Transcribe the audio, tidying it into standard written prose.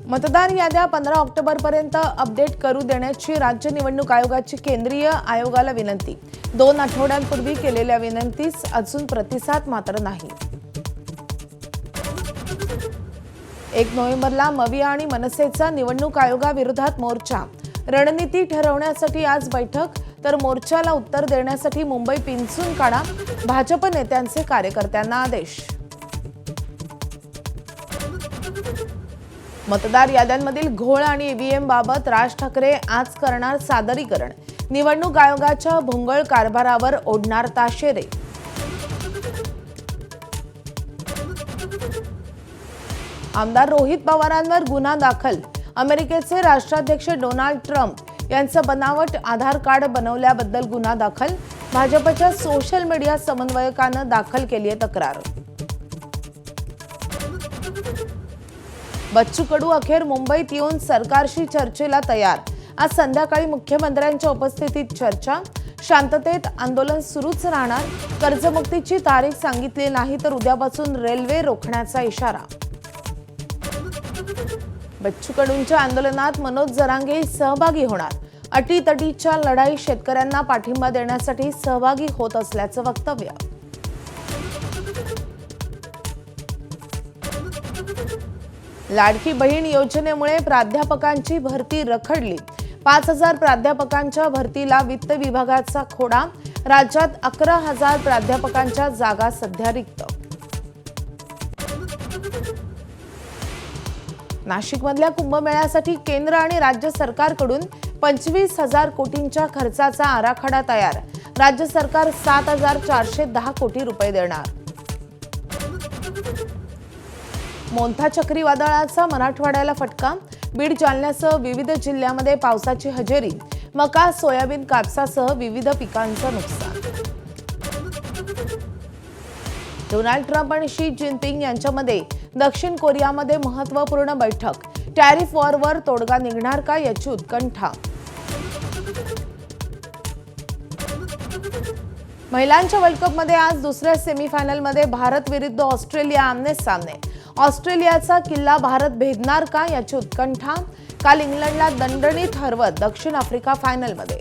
मतदार याद्या 15 ऑक्टोबरपर्यंत अपडेट करू देण्याची राज्य निवडणूक आयोगाची केंद्रीय आयोगाला विनंती। 2 आठवड्यांपूर्वी केलेल्या विनंतीस अजून प्रतिसाद मात्र नाही। 1 नोव्हेंबरला मविया आणि मनसेचा निवडणूक आयोगाविरोधात मोर्चा। रणनीती ठरवण्यासाठी आज बैठक, तर मोर्चाला उत्तर देण्यासाठी मुंबई पिंचून काढा, भाजप नेत्यांचे कार्यकर्त्यांना आदेश। मतदार याद्यांमधील घोळ आणि ईव्हीएम बाबत राज ठाकरे आज करणार सादरीकरण। निवडणूक आयोगाच्या भोंगळ कारभारावर ओढणार ताशेरे। आमदार रोहित पवारांवर गुन्हा दाखल। अमेरिकेचे राष्ट्राध्यक्ष डोनाल्ड ट्रम्प यांचं बनावट आधार कार्ड बनवल्याबद्दल गुन्हा दाखल। भाजपच्या सोशल मीडिया समन्वयकानं दाखल केली आहे तक्रार। बच्चू कडू अखेर मुंबईत येऊन सरकारशी चर्चेला तयार। आज संध्याकाळी मुख्यमंत्र्यांच्या उपस्थितीत चर्चा। शांततेत आंदोलन सुरूच राहणार। कर्जमुक्तीची तारीख सांगितली नाही तर उद्यापासून रेल्वे रोखण्याचा इशारा। बच्चू कडूंच्या आंदोलनात मनोज जरांगे सहभागी होणार। अटीतटीच्या लढाई शेतकऱ्यांना पाठिंबा देण्यासाठी सहभागी होत असल्याचं वक्तव्य। लाडकी बहीण योजनेमुळे प्राध्यापकांची भरती रखडली। 5000 प्राध्यापकांच्या भरतीला वित्त विभागाचा खोडा। राज्यात 11000 प्राध्यापकांच्या जागा सध्या रिक्त। नाशिकमधल्या कुंभमेळ्यासाठी केंद्र आणि राज्य सरकारकडून 25,000 कोटींच्या खर्चाचा आराखडा तयार। राज्य सरकार 7,410 कोटी रुपये देणार। मोंथा चक्रीवादळाचा मराठवाड्याला फटका। बीड, जालन्यासह विविध जिल्ह्यांमध्ये पावसाची हजेरी। मका, सोयाबीन, कापसासह विविध पिकांचं नुकसान। डोनाल्ड ट्रम्प आणि शी जिनपिंग यांच्यामध्ये दक्षिण कोरियामध्ये महत्त्वपूर्ण बैठक। टॅरिफ वॉरवर तोडगा निघणार का याची उत्कंठा। महिलांच्या वर्ल्ड कपमध्ये आज दुसऱ्या सेमीफायनलमध्ये भारत विरुद्ध ऑस्ट्रेलिया आमने सामने। ऑस्ट्रेलियाचा किल्ला भारत भेदणार का याची उत्कंठा। काल इंग्लंडला दणदणीत हरवत दक्षिण आफ्रिका फायनलमध्ये।